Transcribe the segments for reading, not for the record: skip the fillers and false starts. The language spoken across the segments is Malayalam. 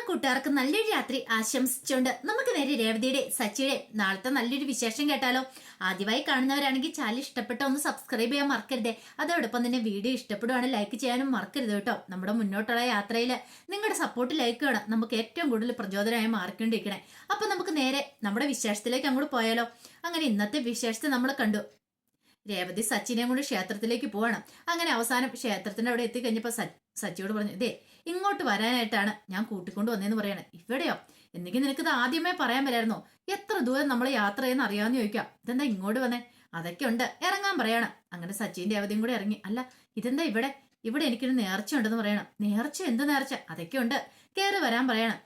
കൂട്ടുകാർക്ക് നല്ലൊരു രാത്രി ആശംസിച്ചുകൊണ്ട് നമുക്ക് നേരെ രേവതിയുടെ സച്ചിയുടെ നാളത്തെ നല്ലൊരു വിശേഷം കേട്ടാലോ. ആദ്യമായി കാണുന്നവരാണെങ്കിൽ ചാനൽ ഇഷ്ടപ്പെട്ട ഒന്ന് സബ്സ്ക്രൈബ് ചെയ്യാൻ മറക്കരുതേ. അതോടൊപ്പം തന്നെ വീഡിയോ ഇഷ്ടപ്പെടുവാണെങ്കിൽ ലൈക്ക് ചെയ്യാനും മറക്കരുത് കേട്ടോ. നമ്മുടെ മുന്നോട്ടുള്ള യാത്രയിൽ നിങ്ങളുടെ സപ്പോർട്ട് ലൈക്ക് വേണം നമുക്ക് ഏറ്റവും കൂടുതൽ പ്രചോദനമായി മാറിക്കൊണ്ടിരിക്കണേ. അപ്പൊ നമുക്ക് നേരെ നമ്മുടെ വിശേഷത്തിലേക്ക് അങ്ങോട്ട് പോയാലോ. അങ്ങനെ ഇന്നത്തെ വിശേഷത്തെ നമ്മൾ കണ്ടു. രേവതി സച്ചിനെയും കൊണ്ട് ക്ഷേത്രത്തിലേക്ക് പോവാണ്. അങ്ങനെ അവസാനം ക്ഷേത്രത്തിന്റെ അവിടെ എത്തിക്കഴിഞ്ഞപ്പോ സച്ചിയോട് പറഞ്ഞു, ഇതേ ഇങ്ങോട്ട് വരാനായിട്ടാണ് ഞാൻ കൂട്ടിക്കൊണ്ട് വന്നതെന്ന് പറയാണ്. ഇവിടെയോ എന്നെങ്കിൽ നിനക്കിത് ആദ്യമേ പറയാൻ വരായിരുന്നോ? എത്ര ദൂരം നമ്മൾ യാത്ര ചെയ്യുന്ന അറിയാമെന്ന് ചോദിക്കാം. ഇതെന്താ ഇങ്ങോട്ട് വന്നേ? അതൊക്കെ ഉണ്ട്, ഇറങ്ങാൻ പറയണം. അങ്ങനെ സച്ചിന്റെ രേവതിയും കൂടെ ഇറങ്ങി. അല്ല ഇതെന്താ ഇവിടെ ഇവിടെ എനിക്കൊരു നേർച്ച ഉണ്ടെന്ന് പറയണം. നേർച്ച? എന്ത് നേർച്ച? അതൊക്കെ ഉണ്ട്, കയറി വരാൻ പറയണം.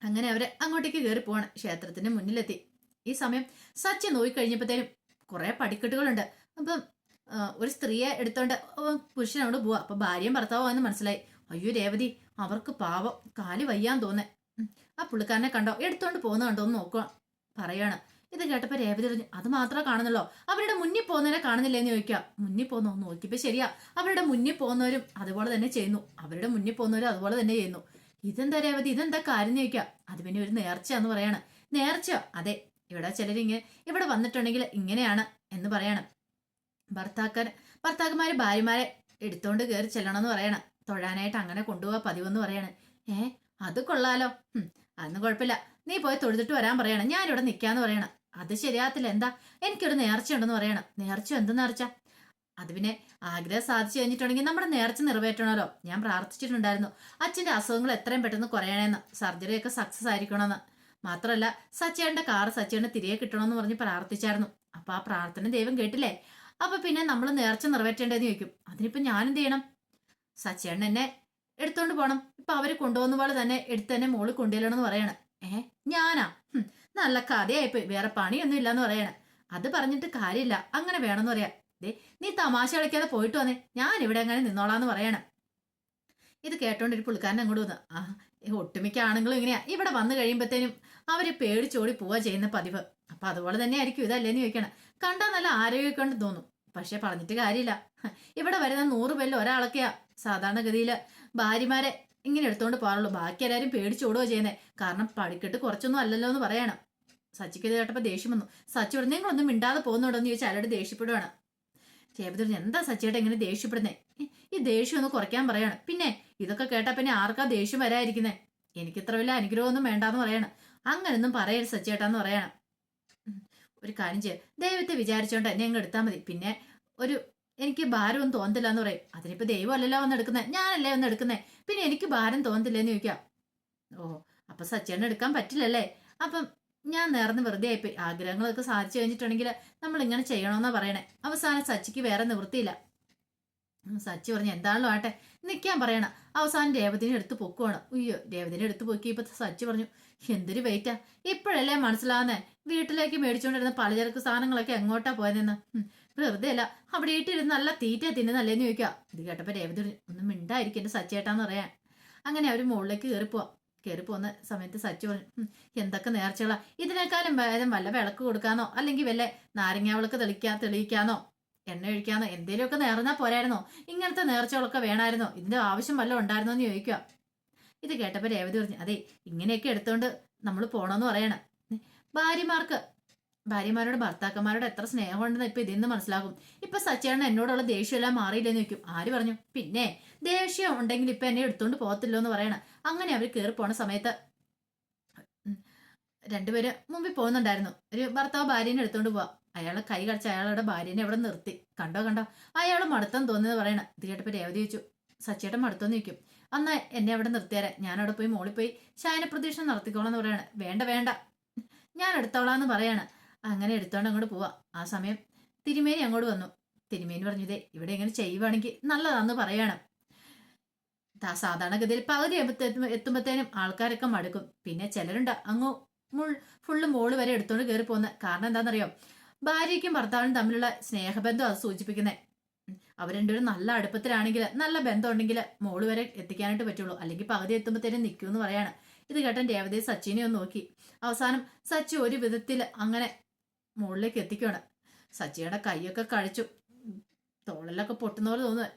അങ്ങനെ അവര് അങ്ങോട്ടേക്ക് കയറി പോവാണ്. ക്ഷേത്രത്തിന്റെ മുന്നിലെത്തി. ഈ സമയം സച്ചി നോക്കിക്കഴിഞ്ഞപ്പോഴത്തേനും കുറെ പടിക്കെട്ടുകളുണ്ട്. അപ്പം ഒരു സ്ത്രീയെ എടുത്തോണ്ട് പുരുഷനോട് പോവാ. അപ്പൊ ഭാര്യയും ഭർത്താവോ എന്ന് മനസ്സിലായി. അയ്യോ രേവതി, അവർക്ക് പാവം, കാല് വയ്യാൻ തോന്നേ. ആ പുള്ളിക്കാരനെ കണ്ടോ, എടുത്തോണ്ട് പോകുന്ന കണ്ടോ എന്ന് നോക്കുക പറയാണ്. ഇത് കേട്ടപ്പോ രേവതി പറഞ്ഞു, അത് മാത്രമേ കാണുന്നുള്ളോ? അവരുടെ മുന്നിൽ പോകുന്നവരെ കാണുന്നില്ലെന്ന് ചോദിക്കാം. മുന്നിൽ പോകുന്നോ നോക്കിയപ്പോ ശരിയാ, അവരുടെ മുന്നിൽ പോകുന്നവരും അതുപോലെ തന്നെ ചെയ്യുന്നു, അവരുടെ മുന്നിൽ പോകുന്നവരും അതുപോലെ തന്നെ ചെയ്യുന്നു. ഇതെന്താ രേവതി, ഇതെന്താ കാര്യം ചോദിക്കാം. അത് പിന്നെ ഒരു നേർച്ച എന്ന് പറയാണ്. നേർച്ചയോ? അതെ, ഇവിടെ ചിലരിങ്ങനെ ഇവിടെ വന്നിട്ടുണ്ടെങ്കിൽ ഇങ്ങനെയാണ് എന്ന് പറയണം. ഭർത്താക്കന്മാര് ഭാര്യമാരെ എടുത്തോണ്ട് കയറി ചെല്ലണമെന്ന് പറയണം. തൊഴാനായിട്ട് അങ്ങനെ കൊണ്ടുപോകാൻ പതിവെന്ന് പറയാണ്. അത് കൊള്ളാലോ. അതൊന്നും കുഴപ്പമില്ല, നീ പോയി തൊഴുതിട്ട് വരാൻ പറയണം, ഞാനിവിടെ നിൽക്കാന്ന് പറയണം. അത് ശരിയാകത്തില്ല. എന്താ? എനിക്കൊരു നേർച്ച ഉണ്ടെന്ന് പറയണം. നേർച്ച? എന്ത് നേർച്ച? അത് പിന്നെ ആഗ്രഹം സാധിച്ചു കഴിഞ്ഞിട്ടുണ്ടെങ്കിൽ നമ്മുടെ നേർച്ച നിറവേറ്റണമല്ലോ. ഞാൻ പ്രാർത്ഥിച്ചിട്ടുണ്ടായിരുന്നു അച്ഛന്റെ അസുഖങ്ങൾ എത്രയും പെട്ടെന്ന് കുറയണേന്ന്, സർജറിയൊക്കെ സക്സസ് ആയിരിക്കണമെന്ന്. മാത്രമല്ല സച്ചേന്റെ കാർ സച്ചേന്റെ തിരികെ കിട്ടണമെന്ന് പറഞ്ഞ് പ്രാർത്ഥിച്ചായിരുന്നു. അപ്പൊ ആ പ്രാർത്ഥന ദൈവം കേട്ടില്ലേ? അപ്പൊ പിന്നെ നമ്മൾ നേർച്ച നിറവേറ്റേണ്ടതെന്ന് ചോദിക്കും. അതിനിപ്പോ ഞാൻ എന്ത് ചെയ്യണം? സച്ചേണ്ണ എന്നെ എടുത്തോണ്ട് പോണം. ഇപ്പൊ അവര് കൊണ്ടുപോകുന്ന പോലെ തന്നെ എടുത്ത് തന്നെ മോള് കൊണ്ടുവരണമെന്ന് പറയണ. ഞാനാ? നല്ല കഥയായിപ്പോയി, വേറെ പണിയൊന്നും ഇല്ലാന്ന് പറയണ. അത് പറഞ്ഞിട്ട് കാര്യമില്ല, അങ്ങനെ വേണമെന്ന് പറയാ. നീ തമാശ കളിക്കാതെ പോയിട്ട് വന്നേ, ഞാൻ ഇവിടെ അങ്ങനെ നിന്നോളാന്ന് പറയണം. ഇത് കേട്ടോണ്ട് ഒരു പുള്ളിക്കാരൻ അങ്ങോട്ട് വന്നു. ഒട്ടുമിക്ക ആണുങ്ങളും ഇങ്ങനെയാ, ഇവിടെ വന്നു കഴിയുമ്പോഴത്തേനും അവര് പേടിച്ചോടി പോവാ ചെയ്യുന്ന പതിവ്. അപ്പൊ അതുപോലെ തന്നെ ആയിരിക്കും ഇതല്ലേന്ന് ചോദിക്കണം. കണ്ടാൽ നല്ല ആരോഗ്യമൊക്കെ ഉണ്ട് തോന്നും, പക്ഷെ പറഞ്ഞിട്ട് കാര്യമില്ല. ഇവിടെ വരുന്ന 100 പേരിൽ ഒരാളൊക്കെയാ സാധാരണഗതിയില് ഭാര്യമാരെ ഇങ്ങനെ എടുത്തോണ്ട് പോകാറുള്ളൂ. ബാക്കി എല്ലാവരും പേടിച്ചോടുക ചെയ്യുന്നേ. കാരണം പടിക്കെട്ട് കുറച്ചൊന്നും അല്ലല്ലോ എന്ന് പറയണം. സച്ചിക്ക് ഇത് കേട്ടപ്പോ ദേഷ്യം വന്നു. സച്ചിയോട് നിങ്ങളൊന്നും മിണ്ടാതെ പോകുന്നുണ്ടോ എന്ന് ചോദിച്ചാൽ അയാളോട് ദേഷ്യപ്പെടുവാണ്. രേവതി എന്താ സച്ചിയേട്ട ഇങ്ങനെ ദേഷ്യപ്പെടുന്നേ? ഈ ദേഷ്യം ഒന്ന് കുറയ്ക്കാൻ പറയാണ്. പിന്നെ ഇതൊക്കെ കേട്ടാ പിന്നെ ആർക്കാ ദേഷ്യം വരാതിരിക്കുന്നേ? എനിക്കിത്ര വലിയ അനുഗ്രഹമൊന്നും വേണ്ടാന്ന് പറയണം. അങ്ങനൊന്നും പറയരുത് സച്ചിയേട്ടാന്ന് പറയണം. ഒരു കാര്യം ചെയ്യാം, ദൈവത്തെ വിചാരിച്ചോണ്ട് എന്നെ അങ്ങ് എടുത്താൽ മതി. പിന്നെ എനിക്ക് ഭാരമൊന്നും തോന്നത്തില്ല എന്ന് പറയും. അതിനിപ്പോ ദൈവം അല്ലല്ലോ വന്ന് എടുക്കുന്നേ, ഞാനല്ലേ വന്ന് എടുക്കുന്നേ, പിന്നെ എനിക്ക് ഭാരം തോന്നത്തില്ലെന്ന് ചോദിക്കാം. അപ്പൊ സച്ചേട്ടൻ എടുക്കാൻ പറ്റില്ലല്ലേ? അപ്പം ഞാൻ നേർന്ന് വെറുതെ ആയിപ്പോയി. ആഗ്രഹങ്ങളൊക്കെ സാധിച്ചു കഴിഞ്ഞിട്ടുണ്ടെങ്കിൽ നമ്മൾ ഇങ്ങനെ ചെയ്യണമെന്നാ പറയണേ. അവസാനം സച്ചിക്ക് വേറെ നിവൃത്തിയില്ല. സച്ചി പറഞ്ഞു, എന്താണല്ലോ ആട്ടെ, നിൽക്കാൻ പറയണം. അവസാനം രേവതിനെ എടുത്ത് പൊക്കുവാണ്. ഉയ്യോ, രേവതിനെ എടുത്ത് പൊക്കിയപ്പോ സച്ചി പറഞ്ഞു, എന്തൊരു വെയിറ്റാ, ഇപ്പോഴല്ലേ മനസ്സിലാവുന്നേ വീട്ടിലേക്ക് മേടിച്ചുകൊണ്ടിരുന്ന പലചരക്ക് സാധനങ്ങളൊക്കെ എങ്ങോട്ടാ പോയതെന്ന്. വെറുതെ അല്ല, അവിടെ ഇട്ടിരുന്ന് നല്ല തീറ്റ തിന്നുന്നല്ലേന്ന് ചോദിക്കുക. ഇത് കേട്ടപ്പോ രേവതി ഒന്നും മിണ്ടായിരിക്കും എന്റെ സച്ചേട്ടാന്ന് പറയാൻ. അങ്ങനെ അവര് മുകളിലേക്ക് കയറി പോകുന്ന സമയത്ത് സച്ചി പറഞ്ഞു, എന്തൊക്കെ നേർച്ചകളാ, ഇതിനേക്കാളും ഭേദം വല്ല വിളക്ക് കൊടുക്കാന്നോ അല്ലെങ്കിൽ വല്ല നാരങ്ങാവിളക്ക് തെളിയിക്കാന്നോ എണ്ണ ഒഴിക്കാന്നോ എന്തേലുമൊക്കെ നേർന്നാ പോരായിരുന്നോ? ഇങ്ങനത്തെ നേർച്ചകളൊക്കെ വേണമായിരുന്നോ? ഇതിന്റെ ആവശ്യം വല്ലതും ഉണ്ടായിരുന്നോ എന്ന് ചോദിക്കുക. ഇത് കേട്ടപ്പോ രേവതി പറഞ്ഞു, അതെ ഇങ്ങനെയൊക്കെ എടുത്തോണ്ട് നമ്മൾ പോണോന്ന് പറയണം. ഭാര്യമാരോട് ഭർത്താക്കന്മാരോട് എത്ര സ്നേഹമുണ്ടെന്ന് ഇപ്പൊ ഇതിന്ന് മനസ്സിലാകും. ഇപ്പൊ സച്ചേട്ടൻ എന്നോടുള്ള ദേഷ്യമെല്ലാം മാറിയില്ലെന്ന് ചോദിക്കും. ആര് പറഞ്ഞു? പിന്നെ ദേഷ്യം ഉണ്ടെങ്കിൽ ഇപ്പൊ എന്നെ എടുത്തോണ്ട് പോകത്തില്ലോ എന്ന് പറയണം. അങ്ങനെ അവർ കയറി പോണ സമയത്ത് രണ്ടുപേര് മുമ്പിൽ പോകുന്നുണ്ടായിരുന്നു. ഒരു ഭർത്താവ് ഭാര്യനെ എടുത്തോണ്ട് പോവാ. അയാളെ കൈ കടിച്ച് അയാളുടെ ഭാര്യനെ അവിടെ നിർത്തി. കണ്ടോ അയാൾ മടുത്തം തോന്നിയെന്ന് പറയണം. ഇത് കേട്ടപ്പോ രേവതി ചോദിച്ചു, സച്ചേട്ടൻ മടുത്തോന്ന് ചോദിക്കും. അന്ന് എന്നെ അവിടെ നിർത്തിയാരെ, ഞാനവിടെ പോയി മോളിൽ പോയി ശയന പ്രതീക്ഷ നടത്തിക്കോളാന്ന് പറയാണ്. വേണ്ട ഞാൻ എടുത്തോളാന്ന് പറയാണ്. അങ്ങനെ എടുത്തോണ്ട് അങ്ങോട്ട് പോവാ. ആ സമയം തിരുമേനി അങ്ങോട്ട് വന്നു. തിരുമേനി പറഞ്ഞതേ ഇവിടെ ഇങ്ങനെ ചെയ്യുവാണെങ്കിൽ നല്ലതാന്ന് പറയണം. സാധാരണഗതിയിൽ പകുതി എത്തുമ്പോഴത്തേനും ആൾക്കാരൊക്കെ മടുക്കും. പിന്നെ ചിലരുണ്ട് അങ്ങ് ഫുള്ള് മോള് വരെ എടുത്തോണ്ട് കയറി പോകുന്നത്. കാരണം എന്താണെന്നറിയോ? ഭാര്യയ്ക്കും ഭർത്താവിനും തമ്മിലുള്ള സ്നേഹബന്ധം അത് സൂചിപ്പിക്കുന്നത്. അവർ രണ്ടുപേരും നല്ല അടുപ്പത്തിലാണെങ്കിൽ, നല്ല ബന്ധം ഉണ്ടെങ്കിൽ മോള് വരെ എത്തിക്കാനായിട്ട് പറ്റുള്ളൂ. അല്ലെങ്കിൽ പകുതി എത്തുമ്പോഴത്തേനും നിൽക്കുമെന്ന് പറയാണ്. ഇത് കേട്ടൻ രേവതി സച്ചിനെ ഒന്ന് നോക്കി. അവസാനം സച്ചി ഒരു വിധത്തിൽ അങ്ങനെ മുകളിലേക്ക് എത്തിക്കുകയാണ്. സച്ചിയുടെ കൈയൊക്കെ കഴിച്ചു, തോളിലൊക്കെ പൊട്ടുന്ന പോലെ തോന്നുന്നു.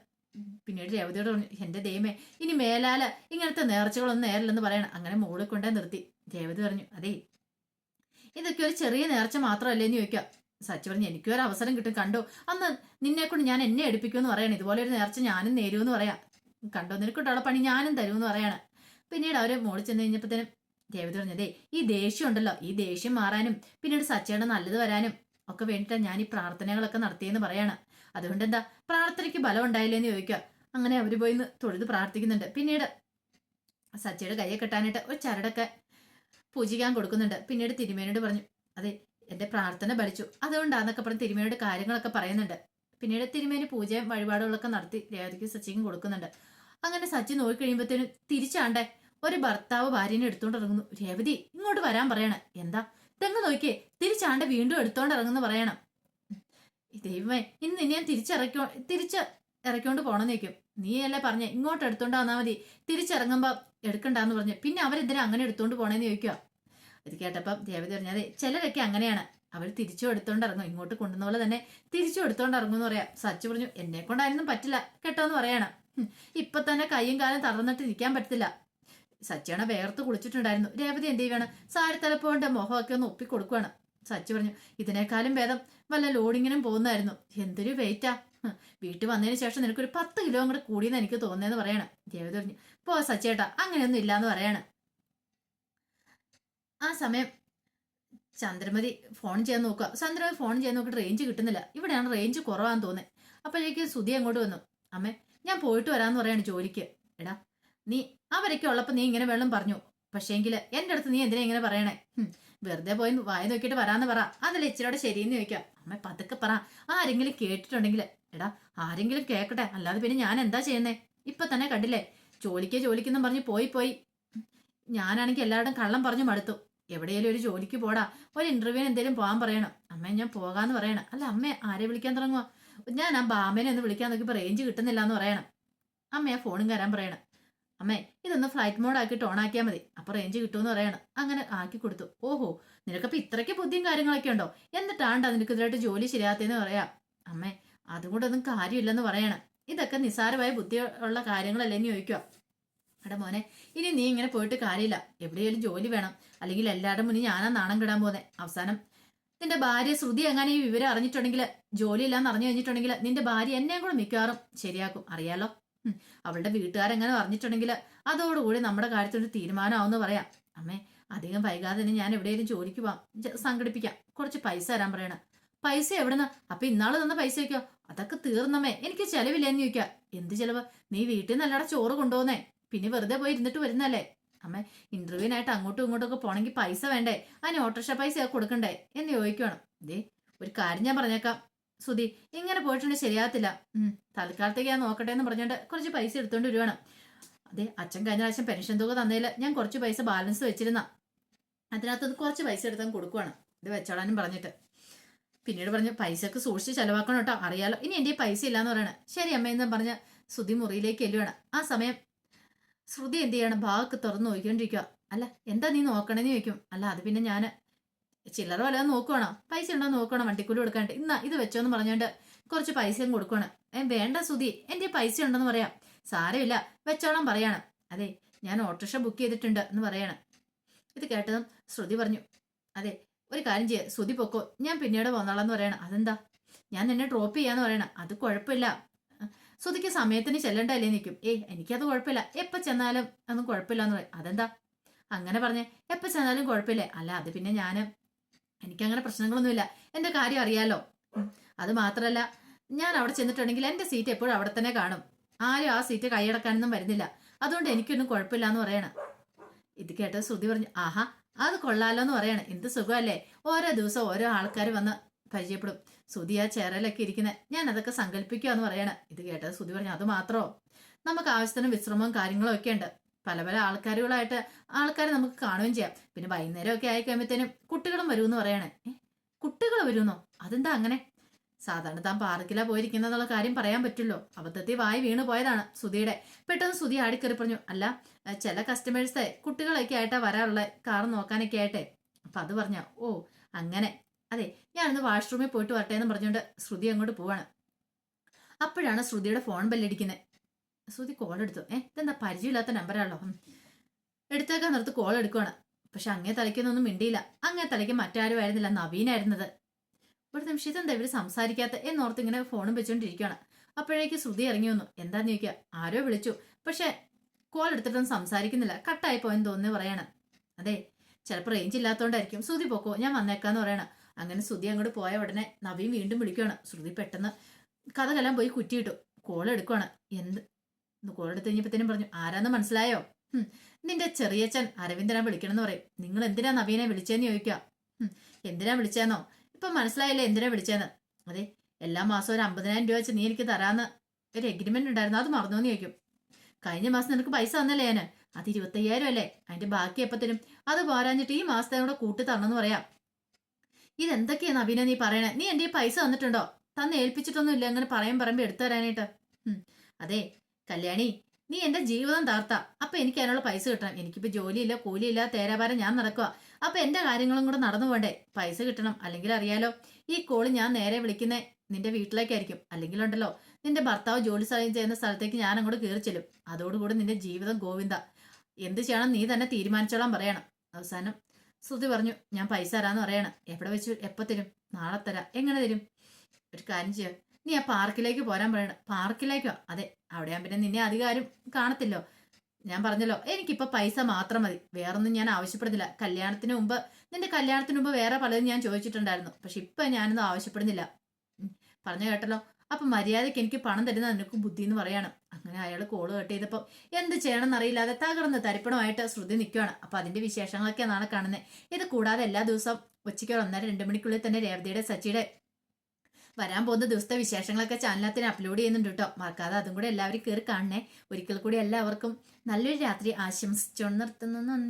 പിന്നീട് രേവതിയോട് പറഞ്ഞു, എന്റെ ദൈവമേ, ഇനി മേലാല് ഇങ്ങനത്തെ നേർച്ചകളൊന്നും നേരില്ലെന്ന് പറയണം. അങ്ങനെ മോളിൽ കൊണ്ടേ നിർത്തി. രേവതി പറഞ്ഞു, അതേ, ഇതൊക്കെ ഒരു ചെറിയ നേർച്ച മാത്രമല്ലേ എന്ന് ചോദിക്കാം. സച്ചി പറഞ്ഞു, എനിക്കൊരു അവസരം കിട്ടും, കണ്ടോ, അന്ന് നിന്നെ കൊണ്ട് ഞാൻ എന്നെ എടുപ്പിക്കുമെന്ന് പറയണം. ഇതുപോലെ ഒരു നേർച്ച ഞാനും നേരുമെന്ന് പറയാം. കണ്ടോ, നിനക്കൊട്ടുള്ള പണി ഞാനും തരുമെന്ന് പറയാണ്. പിന്നീട് അവര് മോളിൽ ചെന്ന് കഴിഞ്ഞപ്പോഴത്തേനും രേവതി പറഞ്ഞതേ, ഈ ദേഷ്യം ഉണ്ടല്ലോ, ഈ ദേഷ്യം മാറാനും പിന്നീട് സച്ചയുടെ നല്ലത് വരാനും ഒക്കെ വേണ്ടിയിട്ടാണ് ഞാൻ ഈ പ്രാർത്ഥനകളൊക്കെ നടത്തിയെന്ന് പറയാണ്. അതുകൊണ്ട് എന്താ പ്രാർത്ഥനയ്ക്ക് ബലം ഉണ്ടായില്ലേന്ന് ചോദിക്കുക. അങ്ങനെ അവര് പോയി തൊഴുത് പ്രാർത്ഥിക്കുന്നുണ്ട്. പിന്നീട് സച്ചയുടെ കയ്യെ കെട്ടാനായിട്ട് ഒരു ചരടൊക്കെ പൂജിക്കാൻ കൊടുക്കുന്നുണ്ട്. പിന്നീട് തിരുമേനോട് പറഞ്ഞു, അതെ, എന്റെ പ്രാർത്ഥന ബലിച്ചു, അതുകൊണ്ടാന്നൊക്കെ പറഞ്ഞ് തിരുമേനോട് കാര്യങ്ങളൊക്കെ പറയുന്നുണ്ട്. പിന്നീട് തിരുമേനി പൂജയും വഴിപാടുകളൊക്കെ നടത്തി രേവതിക്കും സച്ചിക്കും കൊടുക്കുന്നുണ്ട്. അങ്ങനെ സച്ചി നോക്കി കഴിയുമ്പോഴത്തേനും തിരിച്ചാണ്ടേ ഒരു ഭർത്താവ് ഭാര്യനെ എടുത്തോണ്ട് ഇറങ്ങുന്നു. രേവതി ഇങ്ങോട്ട് വരാൻ പറയണം. എന്താ, തെങ്ങ് നോക്കിയേ, തിരിച്ചാണ്ട് വീണ്ടും എടുത്തോണ്ട് ഇറങ്ങുന്നു പറയണം. ദൈവമേ, ഇന്ന് നിന്നെ ഞാൻ തിരിച്ച് ഇറക്കിക്കൊണ്ട് പോണെന്ന് വെക്കും. നീ അല്ലേ പറഞ്ഞേ ഇങ്ങോട്ട് എടുത്തോണ്ട് വന്നാൽ മതി, തിരിച്ചിറങ്ങുമ്പോ എടുക്കണ്ടെന്ന് പറഞ്ഞു. പിന്നെ അവരെന്തിനാ അങ്ങനെ എടുത്തോണ്ട് പോണേന്ന് ചോദിക്കുക. ഇത് കേട്ടപ്പം രേവതി പറഞ്ഞാൽ ചിലരൊക്കെ അങ്ങനെയാണ്, അവർ തിരിച്ചു എടുത്തോണ്ട് ഇറങ്ങും, ഇങ്ങോട്ട് കൊണ്ടുവന്ന പോലെ തന്നെ തിരിച്ചു എടുത്തോണ്ട് ഇറങ്ങുമെന്ന് പറയാം. സച്ചു പറഞ്ഞു, എന്നെ കൊണ്ടായിരുന്നു പറ്റില്ല കേട്ടോന്ന് പറയണം. ഇപ്പൊ തന്നെ കൈയും കാലം തളർന്നിട്ട് ഇരിക്കാൻ പറ്റത്തില്ല. സച്ചിയാണെ വേർത്ത് കുളിച്ചിട്ടുണ്ടായിരുന്നു. രേവതി എന്ത് ചെയ്യുകയാണ്, സാരി തലപ്പോണ്ട് മുഖമൊക്കെ ഒന്ന് ഒപ്പിക്കൊടുക്കുകയാണ്. സച്ചി പറഞ്ഞു, ഇതിനേക്കാളും ഭേദം വല്ല ലോഡിങ്ങിനും പോകുന്നായിരുന്നു. എന്തൊരു വെയിറ്റാ, വീട്ടിൽ വന്നതിന് ശേഷം നിനക്കൊരു 10 കിലോ കൂടെ കൂടിയെന്ന് എനിക്ക് തോന്നിയെന്ന് പറയണം. രേവതി പറഞ്ഞു, പോ സച്ചേട്ടാ, അങ്ങനെയൊന്നും ഇല്ലാന്ന് പറയാണ്. ആ സമയം ചന്ദ്രമതി ഫോൺ ചെയ്യാൻ നോക്കുക. ചന്ദ്രമതി ഫോൺ ചെയ്യാൻ നോക്കിയിട്ട് റേഞ്ച് കിട്ടുന്നില്ല. ഇവിടെയാണ് റേഞ്ച് കുറവാന്ന് തോന്നുന്നത്. അപ്പോഴേക്ക് സുധി അങ്ങോട്ട് വന്നു. അമ്മേ, ഞാൻ പോയിട്ട് വരാന്ന് പറയാണ് ജോലിക്ക്. എടാ, നീ അവരൊക്കെ ഉള്ളപ്പോ നീ ഇങ്ങനെ വെള്ളം പറഞ്ഞു, പക്ഷേങ്കില് എന്റെ അടുത്ത് നീ എന്തിനാ ഇങ്ങനെ പറയണേ? വെറുതെ പോയി വായ നോക്കിയിട്ട് വരാന്ന് പറ, അതല്ല ഇച്ചിരിയോടെ ശരിയെന്ന് ചോദിക്കാം. അമ്മ പതുക്കെ പറ, ആരെങ്കിലും കേട്ടിട്ടുണ്ടെങ്കിൽ. എടാ, ആരെങ്കിലും കേക്കട്ടെ, അല്ലാതെ പിന്നെ ഞാൻ എന്താ ചെയ്യുന്നേ? ഇപ്പൊ തന്നെ കണ്ടില്ലേ, ജോലിക്കെന്നും പറഞ്ഞ് പോയി. ഞാനാണെങ്കിൽ എല്ലാവരുടെയും കള്ളം പറഞ്ഞു മടുത്തു. എവിടെയെങ്കിലും ഒരു ജോലിക്ക് പോടാ, ഒരു ഇന്റർവ്യൂവിന് എന്തെങ്കിലും പോകാൻ പറയണം. അമ്മ ഞാൻ പോകാന്ന് പറയണം. അല്ല അമ്മ ആരെ വിളിക്കാൻ തുടങ്ങുക? ഞാൻ ആ ബാമേനെ ഒന്ന് വിളിക്കാൻ നോക്കിയപ്പോ റേഞ്ച് കിട്ടുന്നില്ല എന്ന് പറയണം. അമ്മ ആ ഫോണും കയറാൻ പറയണം. അമ്മേ, ഇതൊന്ന് ഫ്ലൈറ്റ് മോഡ് ആക്കിയിട്ട് ഓൺ ആക്കിയാൽ മതി, അപ്പൊ റേഞ്ച് കിട്ടുമെന്ന് പറയണം. അങ്ങനെ ആക്കി കൊടുത്തു. ഓഹോ, നിനക്കപ്പോ ഇത്രയ്ക്ക് ബുദ്ധിയും കാര്യങ്ങളൊക്കെ ഉണ്ടോ? എന്നിട്ടാണ്ടാ നിനക്ക് ഇതിലായിട്ട് ജോലി ശരിയാത്തേന്ന് പറയാം. അമ്മേ, അതും കൂടെ ഒന്നും കാര്യമില്ലെന്ന് പറയണം. ഇതൊക്കെ നിസ്സാരമായ ബുദ്ധി ഉള്ള കാര്യങ്ങളല്ലേന്ന് ചോദിക്കുക. എടാ മോനെ, ഇനി നീ ഇങ്ങനെ പോയിട്ട് കാര്യമില്ല, എവിടെയെങ്കിലും ജോലി വേണം, അല്ലെങ്കിൽ എല്ലാവരുടെ മുന്നിൽ ഞാനാ നാണം കിടാൻ പോകുന്നത്. അവസാനം നിന്റെ ഭാര്യ ശ്രുതി എങ്ങനെ ഈ വിവരം അറിഞ്ഞിട്ടുണ്ടെങ്കിൽ, ജോലിയില്ലാന്ന് അറിഞ്ഞു കഴിഞ്ഞിട്ടുണ്ടെങ്കിൽ നിന്റെ ഭാര്യ എന്നെയും കൂടെ മിക്കവാറും ശരിയാക്കും, അറിയാലോ. അവളുടെ വീട്ടുകാരെങ്ങനെ പറഞ്ഞിട്ടുണ്ടെങ്കിൽ അതോടുകൂടി നമ്മുടെ കാര്യത്തിൽ ഒരു തീരുമാനമാവെന്ന് പറയാം. അമ്മേ, അധികം വൈകാതെ തന്നെ ഞാൻ എവിടെയെങ്കിലും ജോലിക്ക് പോവാം, സംഘടിപ്പിക്കാം, കുറച്ച് പൈസ തരാൻ പറയണ. പൈസ എവിടുന്ന്? അപ്പൊ ഇന്നാള് തന്ന പൈസയ്ക്കോ? അതൊക്കെ തീർന്നമ്മേ, എനിക്ക് ചെലവില്ലെന്ന് ചോദിക്കാം. എന്ത് ചെലവ്? നീ വീട്ടിൽ നിന്ന് അല്ലാടെ ചോറ് കൊണ്ടുപോകുന്നേ, പിന്നെ വെറുതെ പോയി ഇരുന്നിട്ട് വരുന്നല്ലേ. അമ്മ, ഇന്റർവ്യൂവിനായിട്ട് അങ്ങോട്ടും ഇങ്ങോട്ടും ഒക്കെ പോണെങ്കിൽ പൈസ വേണ്ടേ? അതിന് ഓട്ടോറിക്ഷ പൈസ കൊടുക്കണ്ടേ എന്ന് ചോദിക്കണം. ദേ, ഒരു കാര്യം ഞാൻ പറഞ്ഞേക്കാം സുധി, ഇങ്ങനെ പോയിട്ടുണ്ടെങ്കിൽ ശരിയാകത്തില്ല. തൽക്കാലത്തേക്ക് ഞാൻ നോക്കട്ടെ എന്ന് പറഞ്ഞുകൊണ്ട് കുറച്ച് പൈസ എടുത്തോണ്ട് വരുവാണ്. അതെ, അച്ഛൻ കഴിഞ്ഞ പ്രാവശ്യം പെൻഷൻ തുക തന്നതിൽ ഞാൻ കുറച്ച് പൈസ ബാലൻസ് വെച്ചിരുന്ന, അതിനകത്ത് കുറച്ച് പൈസ എടുത്താൽ കൊടുക്കുവാണ്, ഇത് വെച്ചോളാനും പറഞ്ഞിട്ട്. പിന്നീട് പറഞ്ഞു, പൈസക്ക് സൂക്ഷിച്ച് ചെലവാക്കണം കേട്ടോ, അറിയാലോ. ഇനി എൻ്റെ പൈസ ഇല്ലാന്ന് പറയണ. ശരി അമ്മയെന്ന് പറഞ്ഞ് സുധി മുറിയിലേക്ക് എല്ലുവാണ്. ആ സമയം ശ്രുതി എന്ത് ചെയ്യണം, ഭാഗത്ത് തുറന്ന് നോക്കിക്കൊണ്ടിരിക്കുക. അല്ല, എന്താ നീ നോക്കണേന്ന് ചോദിക്കും. അല്ല, അത് പിന്നെ ഞാൻ ചില്ലറ വല്ലതും നോക്കുവാണോ, പൈസ ഉണ്ടോ നോക്കണം, വണ്ടിക്കൂലി കൊടുക്കാണ്ട്, ഇന്നാ ഇത് വെച്ചോന്ന് പറഞ്ഞോണ്ട് കുറച്ച് പൈസയും കൊടുക്കണം. വേണ്ട സുധി, എൻ്റെ പൈസ ഉണ്ടെന്ന് പറയാം. സാരമില്ല, വെച്ചോളം പറയാണ്. അതെ, ഞാൻ ഓട്ടോറിക്ഷ ബുക്ക് ചെയ്തിട്ടുണ്ട് എന്ന് പറയാണ്. ഇത് കേട്ടതും ശ്രുതി പറഞ്ഞു, അതെ, ഒരു കാര്യം ചെയ്യാം, ശ്രുതി പൊക്കോ, ഞാൻ പിന്നീട് പോന്നോളാന്ന് പറയണം. അതെന്താ? ഞാൻ നിന്നെ ഡ്രോപ്പ് ചെയ്യാന്ന് പറയണം. അത് കുഴപ്പമില്ല, ശ്രുതിക്ക് സമയത്തിന് ചെല്ലണ്ടല്ലേ നിൽക്കും. എനിക്കത് കുഴപ്പമില്ല, എപ്പോ ചെന്നാലും അതൊന്നും കുഴപ്പമില്ലാന്ന് പറയും. അതെന്താ അങ്ങനെ പറഞ്ഞേ? എപ്പോ ചെന്നാലും കുഴപ്പമില്ലേ? അല്ല, അത് പിന്നെ എനിക്കങ്ങനെ പ്രശ്നങ്ങളൊന്നുമില്ല, എന്റെ കാര്യം അറിയാലോ. അത് മാത്രല്ല, ഞാൻ അവിടെ ചെന്നിട്ടുണ്ടെങ്കിൽ എന്റെ സീറ്റ് എപ്പോഴും അവിടെ തന്നെ കാണും, ആരും ആ സീറ്റ് കൈയടക്കാനൊന്നും വരുന്നില്ല, അതുകൊണ്ട് എനിക്കൊന്നും കുഴപ്പമില്ല എന്ന് പറയണം. ഇത് കേട്ട ശ്രുതി പറഞ്ഞു, ആഹാ, അത് കൊള്ളാലോ എന്ന് പറയണം. എന്ത് സുഖമല്ലേ, ഓരോ ദിവസം ഓരോ ആൾക്കാർ വന്ന് പരിചയപ്പെടും. ശ്രുതി ആ ചേറയിലൊക്കെ ഇരിക്കുന്നത് ഞാൻ അതൊക്കെ സങ്കല്പിക്കുക എന്ന് പറയണം. ഇത് കേട്ടത് ശ്രുതി പറഞ്ഞു, അത് മാത്രമോ, നമുക്ക് ആവശ്യത്തിന് വിശ്രമവും കാര്യങ്ങളും ഒക്കെ ഉണ്ട്, പല പല ആൾക്കാരെ നമുക്ക് കാണുകയും ചെയ്യാം. പിന്നെ വൈകുന്നേരം ഒക്കെ ആയി കഴിയുമ്പോഴത്തേനും കുട്ടികളും വരുമെന്ന് പറയണേ. കുട്ടികൾ വരുമെന്നോ? അതെന്താ അങ്ങനെ? സാധാരണ താൻ പാർക്കിലാ പോയിരിക്കുന്നുള്ള കാര്യം പറയാൻ പറ്റില്ലോ, അബദ്ധത്തിൽ വായി വീണു പോയതാണ് സുധിയുടെ. പെട്ടെന്ന് സുധി ആടിക്കറി പറഞ്ഞു, അല്ല, ചില കസ്റ്റമേഴ്സെ കുട്ടികളൊക്കെ ആയിട്ടാ വരാറുള്ള, കാർ നോക്കാനൊക്കെ ആയിട്ടെ. അപ്പൊ അത് പറഞ്ഞ, ഓ അങ്ങനെ, അതെ, ഞാനിന്ന് വാഷ്റൂമിൽ പോയിട്ട് വരട്ടെ എന്ന് പറഞ്ഞുകൊണ്ട് ശ്രുതി അങ്ങോട്ട് പോവാണ്. അപ്പോഴാണ് ശ്രുതിയുടെ ഫോൺ ബെല്ലടിക്കുന്നത്. ശ്രുതി കോൾ എടുത്തു. ഇതെന്താ പരിചയമില്ലാത്ത നമ്പറാണല്ലോ. എടുത്തേക്കാൻ നിർത്ത് കോൾ എടുക്കുവാണ്. പക്ഷെ അങ്ങേ തലയ്ക്കൊന്നും മിണ്ടിയില്ല. അങ്ങേ തലയ്ക്ക് മറ്റാരും ആയിരുന്നില്ല, നവീനായിരുന്നത്. ഒരു നിമിഷം ഇതെന്താ ഇവര് സംസാരിക്കാത്ത എന്നോർത്ത് ഇങ്ങനെ ഫോണും വെച്ചോണ്ടിരിക്കുകയാണ്. അപ്പോഴേക്ക് ശ്രുതി ഇറങ്ങി വന്നു. എന്താന്ന് ചോദിക്കുക. ആരോ വിളിച്ചു, പക്ഷെ കോൾ എടുത്തിട്ടൊന്നും സംസാരിക്കുന്നില്ല. കട്ടായി പോയെന്ന് തോന്നുന്നു പറയാണ്. അതെ, ചിലപ്പോൾ റേഞ്ച് ഇല്ലാത്തതുകൊണ്ടായിരിക്കും. ശ്രുതി പൊക്കോ, ഞാൻ വന്നേക്കാന്ന് പറയണം. അങ്ങനെ ശ്രുതി അങ്ങോട്ട് പോയ ഉടനെ നവീൻ വീണ്ടും വിളിക്കുകയാണ്. ശ്രുതി പെട്ടെന്ന് കഥകെല്ലാം പോയി കുറ്റിയിട്ടു. കോൾ എടുക്കുവാണ്. എന്ത് കോൾ എടുത്ത് കഴിഞ്ഞപ്പോഴത്തേനും പറഞ്ഞു, ആരാന്ന് മനസ്സിലായോ? നിന്റെ ചെറിയച്ഛൻ അരവിന്ദനെ വിളിക്കണമെന്ന് പറയും. നിങ്ങൾ എന്തിനാ നവീനെ വിളിച്ചേന്ന് ചോദിക്കുക. എന്തിനാ വിളിച്ചേന്നോ? ഇപ്പൊ മനസ്സിലായില്ലേ എന്തിനാ വിളിച്ചേന്ന്? അതെ, എല്ലാ മാസവും ഒരു 50,000 രൂപ വെച്ച് നീ എനിക്ക് തരാന്ന് ഒരു എഗ്രിമെന്റ് ഉണ്ടായിരുന്നു, അത് മറന്നോന്ന് ചോദിക്കും. കഴിഞ്ഞ മാസം നിനക്ക് പൈസ തന്നല്ലേ ഞാന്? അത് 25,000 അല്ലേ? അതിന്റെ ബാക്കി എപ്പത്തിനും അത് പോരാഞ്ഞിട്ട് ഈ മാസത്തെ കൂടെ കൂട്ടി തരണമെന്ന് പറയാം. ഇതെന്തൊക്കെയാ നവീന നീ പറയണേ? നീ എന്റെ ഈ പൈസ തന്നിട്ടുണ്ടോ? തന്ന് ഏൽപ്പിച്ചിട്ടൊന്നും ഇല്ല അങ്ങനെ പറയുമ്പോ എടുത്തു തരാനായിട്ട്. അതെ കല്യാണി, നീ എന്റെ ജീവിതം താർത്ത. അപ്പൊ എനിക്ക് അതിനുള്ള പൈസ കിട്ടണം. എനിക്കിപ്പോ ജോലിയില്ല, കൂലിയില്ല, തേരാപാരം ഞാൻ നടക്കുക. അപ്പൊ എന്റെ കാര്യങ്ങളും കൂടെ നടന്നു പോണ്ടേ? പൈസ കിട്ടണം. അല്ലെങ്കിൽ അറിയാലോ, ഈ കോള് ഞാൻ നേരെ വിളിക്കുന്നേ നിന്റെ വീട്ടിലേക്കായിരിക്കും. അല്ലെങ്കിൽ ഉണ്ടല്ലോ, നിന്റെ ഭർത്താവ് ജോലി സ്ഥലം ചെയ്യുന്ന സ്ഥലത്തേക്ക് ഞാൻ അങ്ങോട്ട് കയറി ചെല്ലും. അതോടുകൂടി നിന്റെ ജീവിതം ഗോവിന്ദ. എന്ത് ചെയ്യണം നീ തന്നെ തീരുമാനിച്ചോളാൻ പറയണം. അവസാനം ശ്രുതി പറഞ്ഞു, ഞാൻ പൈസ തരാന്ന് പറയണം. എവിടെ വെച്ച് എപ്പോ തരും? നാളെ തരാം. എങ്ങനെ തരും? ഒരു കാര്യം ചെയ്യാം, നീ ആ പാർക്കിലേക്ക് പോരാൻ പറയണം. പാർക്കിലേക്കോ? അതെ, അവിടെ ഞാൻ പിന്നെ നിന്നെ അധികാരം കാണത്തില്ലോ. ഞാൻ പറഞ്ഞല്ലോ, എനിക്കിപ്പോ പൈസ മാത്രം മതി, വേറൊന്നും ഞാൻ ആവശ്യപ്പെടുന്നില്ല. നിന്റെ കല്യാണത്തിന് മുമ്പ് വേറെ പലതും ഞാൻ ചോദിച്ചിട്ടുണ്ടായിരുന്നു, പക്ഷെ ഇപ്പൊ ഞാനൊന്നും ആവശ്യപ്പെടുന്നില്ല. പറഞ്ഞു കേട്ടല്ലോ. അപ്പൊ മര്യാദയ്ക്ക് എനിക്ക് പണം തരുന്ന നിനക്ക് ബുദ്ധി എന്ന് പറയാണ്. അങ്ങനെ അയാൾ കോള് കട്ട് ചെയ്തപ്പോ എന്ത് ചെയ്യണമെന്ന് അറിയില്ലാതെ തകർന്ന് തരിപ്പണമായിട്ട് ശ്രുതി നിൽക്കുകയാണ്. അപ്പൊ അതിന്റെ വിശേഷങ്ങളൊക്കെ നാളെ കാണുന്നത്. ഇത് കൂടാതെ എല്ലാ ദിവസവും ഉച്ചയ്ക്ക് 1:30-2 മണിക്കുള്ളിൽ തന്നെ രേവതിയുടെ സച്ചിയുടെ വരാൻ പോകുന്ന ദിവസത്തെ വിശേഷങ്ങളൊക്കെ ചാനലിനകത്തിന് അപ്ലോഡ് ചെയ്യുന്നുണ്ട് കേട്ടോ. മറക്കാതെ അതും കൂടെ എല്ലാവരും കയറി കാണണേ. ഒരിക്കൽ കൂടി എല്ലാവർക്കും നല്ലൊരു രാത്രി ആശംസിച്ചോണ്ട് നിർത്തുന്നു. നന്ദി.